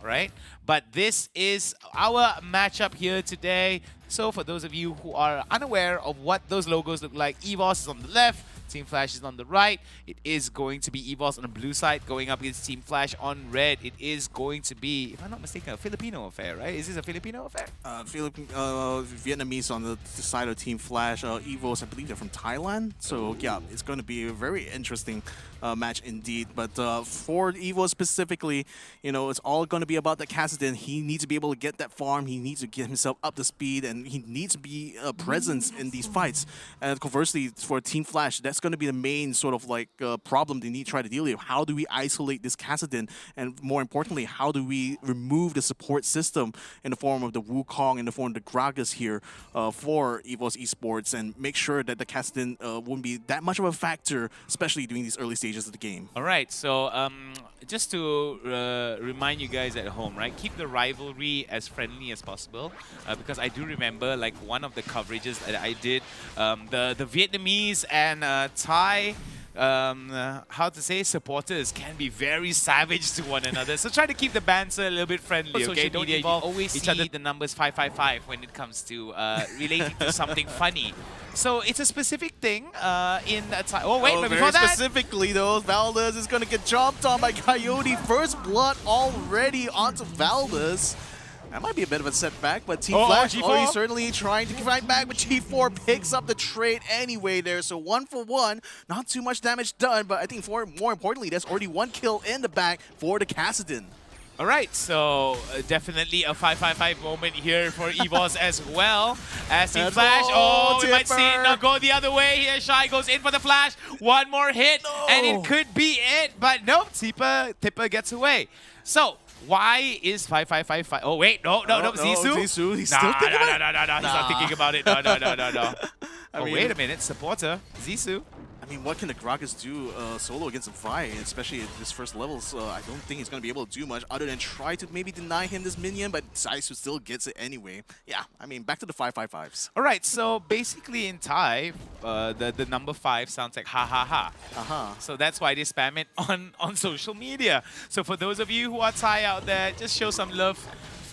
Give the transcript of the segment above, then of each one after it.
all right? But this is our matchup here today. So for those of you who are unaware of what those logos look like, EVOS is on the left, Team Flash is on the right. It is going to be EVOS on the blue side going up against Team Flash on red. It is going to be, if I'm not mistaken, a Filipino affair, right? Is this a Filipino affair? Vietnamese on the side of Team Flash. EVOS, I believe they're from Thailand. So yeah, it's going to be a very interesting match indeed. But for EVOS specifically, it's all going to be about the Kassadin. He needs to be able to get that farm. He needs to get himself up to speed, and he needs to be a presence in these fights. And conversely, for Team Flash, that's going to be the main sort of like problem they need to try to deal with. How do we isolate this Kassadin? And more importantly, how do we remove the support system in the form of the Wukong, in the form of the Gragas here for EVOS Esports, and make sure that the Kassadin won't be that much of a factor, especially during these early stages of the game. All right, so just to remind you guys at home, right, keep the rivalry as friendly as possible, because I do remember like one of the coverages that I did, the Vietnamese and Thai how to say, supporters can be very savage to one another. So try to keep the banter a little bit friendly, okay? Don't involve always each other the numbers 555 when it comes to relating to something funny. So it's a specific thing in Thai. Oh wait, but before that, specifically though, Valdez is going to get jumped on by Coyote. First blood already onto Valdez. That might be a bit of a setback, but Team Flash already certainly trying to fight back, but G4 picks up the trade anyway there. So 1 for 1, not too much damage done, but I think more importantly, there's already 1 kill in the bag for the Kassadin. All right, so definitely a 555 moment here for EVOS as well as Team Flash. Oh, we might see it now go the other way here. Shy goes in for the flash. One more hit, and it could be it, but nope, Tipper gets away. So why is 5555? Oh wait, no, Zissou. He's still thinking about it. No, he's not thinking about it. No. Oh, wait a minute, supporter, Zissou. I mean, what can the Gragas do solo against a Vi, especially at this first level? So I don't think he's going to be able to do much other than try to maybe deny him this minion, but Zissou still gets it anyway. Yeah, I mean, back to the 555s. All right, so basically in Thai, the number 5 sounds like ha ha ha. So that's why they spam it on social media. So for those of you who are Thai out there, just show some love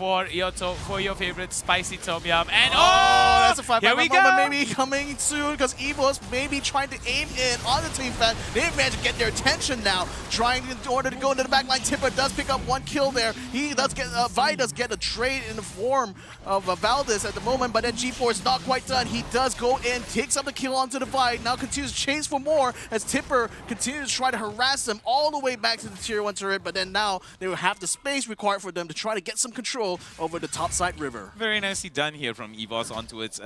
for your favorite spicy tom yum. And that's a 5 here we go. Moment maybe coming soon, because EVOS may be trying to aim in on the Team Flash. They managed to get their attention now, trying in order to go into the backline. Tipper does pick up 1 kill there. He does get Vi does get a trade in the form of Valdez at the moment, but then G4 is not quite done. He does go in, takes up the kill onto the Vi, now continues to chase for more as Tipper continues to try to harass them all the way back to the tier 1 turret, but then now they will have the space required for them to try to get some control over the topside river. Very nicely done here from EVOS onto its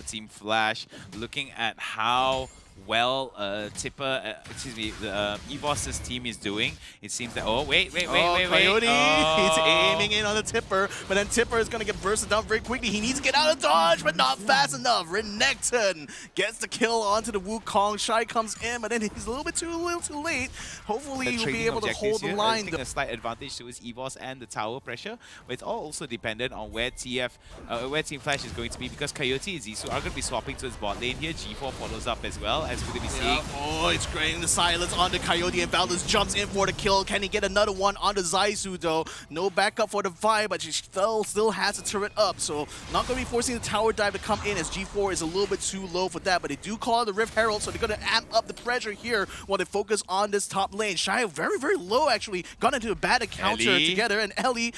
Team Flash. Looking at how well EVOS's team is doing. It seems that, wait. Coyote, he's aiming in on the Tipper, but then Tipper is going to get bursted down very quickly. He needs to get out of dodge, but not fast enough. Renekton gets the kill onto the Wukong. Shy comes in, but then he's a little too late. Hopefully he'll be able to hold the line. A slight advantage towards EVOS and the tower pressure, but it's all also dependent on where Team Flash is going to be, because Coyote and Zissou are going to be swapping to his bot lane here. G4 follows up as well, as we're going to be seeing. Oh, it's creating the silence on the Coyote, and Valdez jumps in for the kill. Can he get another one on the Zissou though? No backup for the Vi, but she still has the turret up, so not going to be forcing the tower dive to come in, as G4 is a little bit too low for that, but they do call the Rift Herald, so they're going to amp up the pressure here while they focus on this top lane. Shy very, very low actually, got into a bad encounter together, and Ellie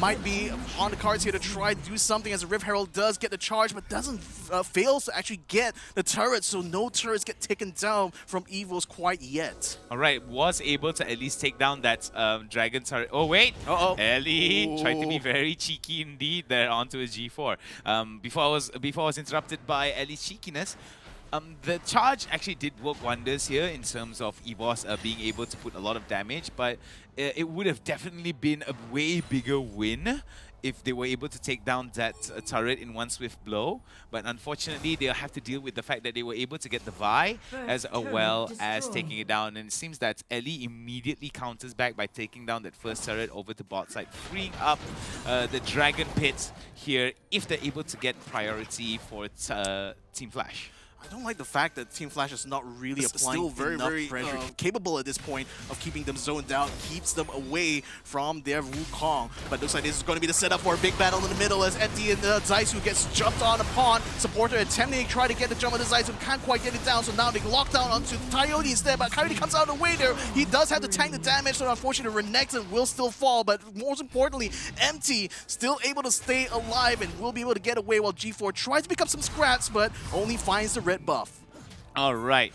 might be on the cards here to try to do something, as the Rift Herald does get the charge, but doesn't fails to actually get the turret, so no turrets get taken down from EVOS quite yet. All right, was able to at least take down that dragon turret. Oh wait, Ellie tried to be very cheeky indeed there onto his G4. Before I was interrupted by Ellie's cheekiness. The charge actually did work wonders here in terms of EVOS being able to put a lot of damage, but it would have definitely been a way bigger win if they were able to take down that turret in one swift blow. But unfortunately, they'll have to deal with the fact that they were able to get the Vi as well as taking it down. And it seems that Ellie immediately counters back by taking down that first turret over to bot side, freeing up the Dragon Pit here if they're able to get priority for Team Flash. I don't like the fact that Team Flash is not really It's applying still very, enough very, pressure. Capable at this point of keeping them zoned out, keeps them away from their Wukong. But looks like this is going to be the setup for a big battle in the middle as Empty and Zaisu gets jumped on upon. Supporter attempting to try to get the jump on the Zaisu, can't quite get it down, so now they lock down onto Coyote instead, but Coyote comes out of the way there. He does have to tank the damage, so unfortunately Renekton will still fall, but most importantly, Empty still able to stay alive and will be able to get away while G4 tries to pick up some scraps, but only finds the red buff. All right.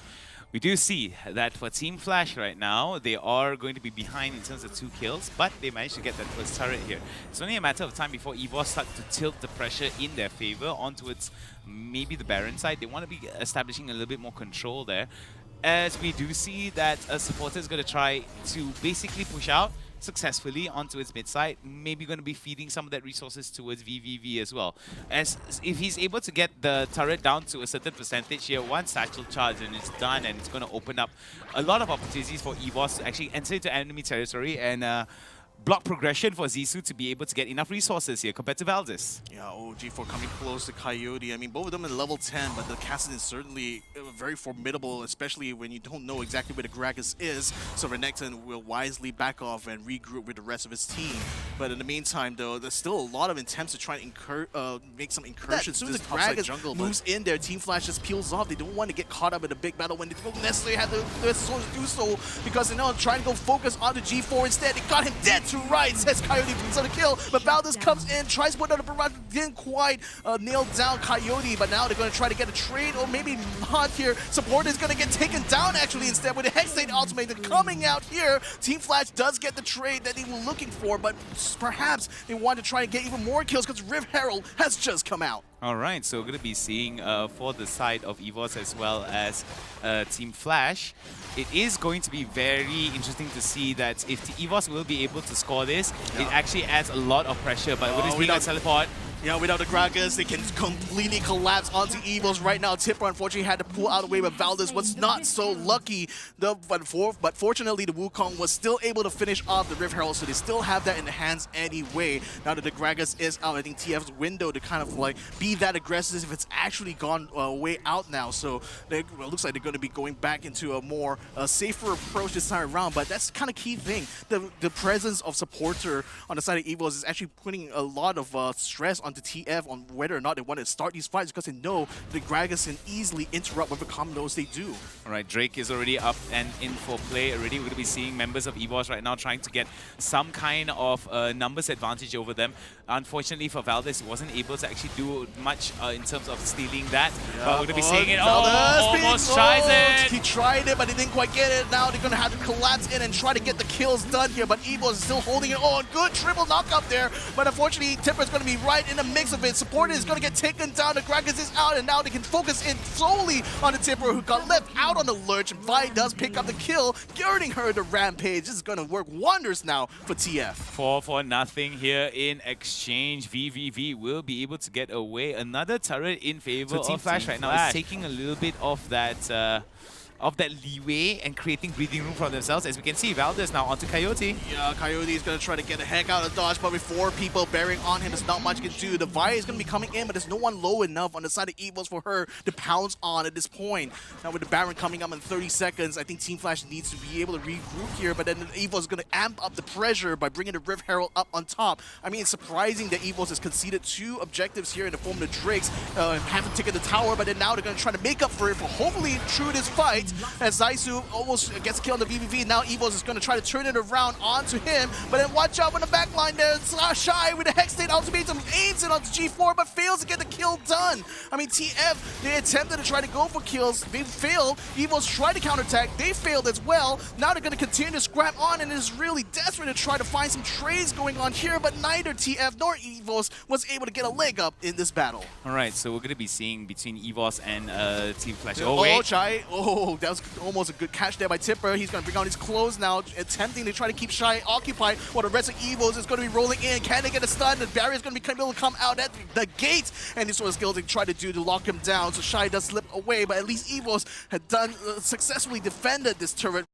We do see that for Team Flash right now, they are going to be behind in terms of 2 kills, but they managed to get that first turret here. It's only a matter of time before EVOS start to tilt the pressure in their favor onto its maybe the Baron side. They want to be establishing a little bit more control there, as we do see that a supporter is going to try to basically push out successfully onto its mid side, maybe going to be feeding some of that resources towards VVV as well. As if he's able to get the turret down to a certain percentage here, one satchel charge and it's done, and it's going to open up a lot of opportunities for EVOS to actually enter into enemy territory and block progression for Zissou to be able to get enough resources here compared to Valdez. Yeah, G4 coming close to Coyote. I mean, both of them at level 10, but the Cassidon is certainly very formidable, especially when you don't know exactly where the Gragas is. So Renekton will wisely back off and regroup with the rest of his team. But in the meantime, though, there's still a lot of attempts to try and make some incursions. As soon as the Gragas moves in there, Team Flash just peels off. They don't want to get caught up in a big battle when they don't necessarily have the resources to do so, because they're now trying to go focus on the G4 instead. They got him dead to right, says Coyote picks up the kill, but Valdez comes in, tries to put out a barrage, didn't quite nail down Coyote, but now they're going to try to get a trade, or maybe not here. Support is going to get taken down actually instead with the Hexblade ultimate coming out here. Team Flash does get the trade that they were looking for, but perhaps they want to try and get even more kills because Rift Herald has just come out. All right, so we're going to be seeing for the side of EVOS as well as Team Flash, it is going to be very interesting to see that if the EVOS will be able to score this, it actually adds a lot of pressure. But with this being a teleport, yeah, without the Gragas, they can completely collapse onto EVOS right now. Tipper unfortunately had to pull out of the way, but Valdez was not so lucky. But fortunately, the Wukong was still able to finish off the Rift Herald, so they still have that in the hands anyway. Now that the Gragas is out, I think TF's window to kind of like be that aggressive if it's actually gone way out now. So it looks like they're going to be going back into a more safer approach this time around. But that's the kind of key thing. The presence of supporter on the side of EVOS is actually putting a lot of stress on to TF on whether or not they want to start these fights, because they know the Gragas can easily interrupt whatever combos they do. All right, Drake is already up and in for play already. We're going to be seeing members of EVOS right now trying to get some kind of numbers advantage over them. Unfortunately for Valdez, he wasn't able to actually do much in terms of stealing that. Yeah. But we're going to be seeing it. Almost tries it. He tried it, but he didn't quite get it. Now they're going to have to collapse in and try to get the kills done here, but EVOS is still holding it on. Good triple knock up there, but unfortunately Tipper's going to be right in the mix of it. Supporter is going to get taken down. The Gragas is out, and now they can focus in solely on the Tipper, who got left out on the lurch. And Vi does pick up the kill, giving her the rampage. This is going to work wonders now for TF. 4 for nothing here in exchange. VVV will be able to get away. Another turret in favor of Team Flash right now is taking a little bit of that leeway and creating breathing room for themselves. As we can see, Valdez now onto Coyote. Yeah, Coyote is going to try to get the heck out of dodge, but with 4 people bearing on him, there's not much he can do. The Vi is going to be coming in, but there's no one low enough on the side of EVOS for her to pounce on at this point. Now with the Baron coming up in 30 seconds, I think Team Flash needs to be able to regroup here, but then EVOS is going to amp up the pressure by bringing the Rift Herald up on top. I mean, it's surprising that EVOS has conceded 2 objectives here in the form of the Drakes, haven't taken the tower, but then now they're going to try to make up for it for hopefully through this fight. As Zaisu almost gets killed on the VVV, now EVOS is going to try to turn it around onto him, but then watch out on the back line there. Shy with the Hexblade ultimatum aims it onto G4, but fails to get the kill done. I mean, TF, they attempted to try to go for kills. They failed. EVOS tried to counterattack. They failed as well. Now they're going to continue to scrap on, and is really desperate to try to find some trades going on here, but neither TF nor EVOS was able to get a leg up in this battle. All right, so we're going to be seeing between EVOS and Team Flash. Oh, wait. Shy. Oh, that was almost a good catch there by Tipper. He's going to bring out his clothes now, attempting to try to keep Shy occupied while the rest of EVOS is going to be rolling in. Can they get a stun? The barrier is going to be able to come out at the gate, and this was skill to try to do to lock him down. So Shy does slip away, but at least EVOS had done successfully defended this turret.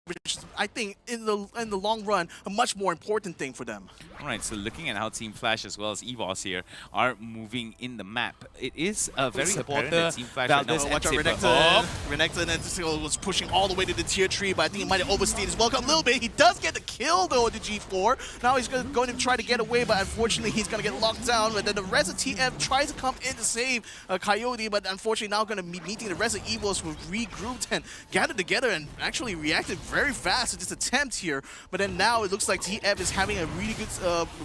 Which I I think in the long run, a much more important thing for them. Alright, so looking at how Team Flash as well as EVOS here are moving in the map, it is very important that Team Flash right now is watch out, Renekton was pushing all the way to the tier 3, but I think he might have overstayed his welcome a little bit. He does get the kill though at the G4. Now he's going to try to get away, but unfortunately he's going to get locked down. But then the rest of TF tries to come in to save Coyote, but unfortunately now going to be meeting the rest of EVOS who regrouped and gathered together and actually reacted very fast to this attempt here. But then now it looks like TF is having a really good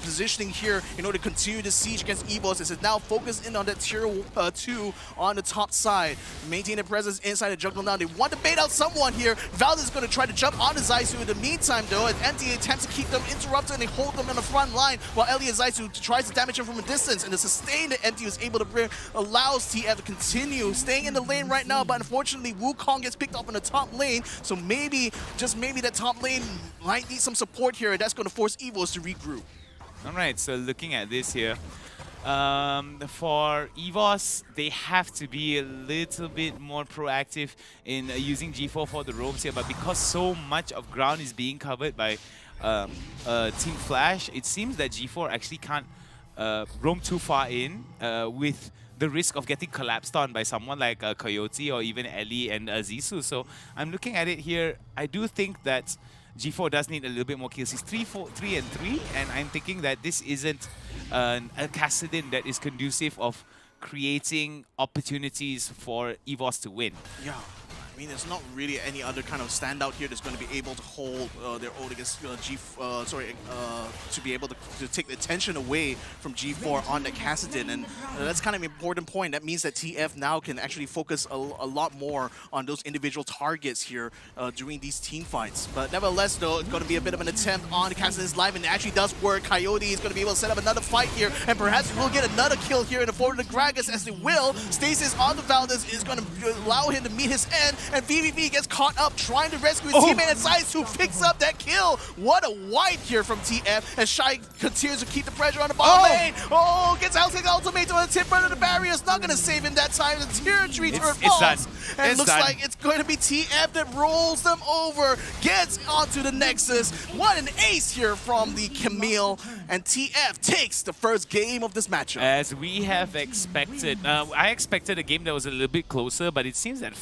positioning here in order to continue the siege against EVOS. It's now focused in on that tier 2 on the top side. Maintain a presence inside the jungle now. They want to bait out someone here. Valdez is going to try to jump on the Zaisu. In the meantime, though, Empty attempts to keep them interrupted and they hold them on the front line while Elliot Zaisu tries to damage him from a distance. And the sustain that Empty was able to bring allows TF to continue staying in the lane right now. But unfortunately, Wukong gets picked up in the top lane. So maybe, just maybe, that top lane might need some support here. And that's going to force EVOS to regroup. Alright, so looking at this here, for EVOS, they have to be a little bit more proactive in using G4 for the roams here, but because so much of ground is being covered by Team Flash, it seems that G4 actually can't roam too far in with the risk of getting collapsed on by someone like Coyote or even Ellie and Zissou. So I'm looking at it here, I do think that G4 does need a little bit more kills. He's 3-3-3, and I'm thinking that this isn't a Kassadin that is conducive of creating opportunities for EVOS to win. Yeah. I mean, there's not really any other kind of standout here that's going to be able to hold their own against to be able to take the attention away from G4 on the Kassadin, and that's kind of an important point. That means that TF now can actually focus a lot more on those individual targets here during these team fights. But nevertheless, though, it's going to be a bit of an attempt on the Kassadin's life, and it actually does work. Coyote is going to be able to set up another fight here, and perhaps we'll get another kill here in the forward of the Gragas, as they will. Stasis on the Valdez is going to allow him to meet his end, and VVV gets caught up trying to rescue his teammate, and Zaisu picks up that kill. What a wipe here from TF, as Shai continues to keep the pressure on the bottom lane. Oh, gets out the ultimate on the tip front of the barrier. It's not going to save him that time. The tier 3 turret falls. And it looks like it's going to be TF that rolls them over, gets onto the Nexus. What an ace here from the Camille, and TF takes the first game of this matchup. As we have expected. I expected a game that was a little bit closer, but it seems that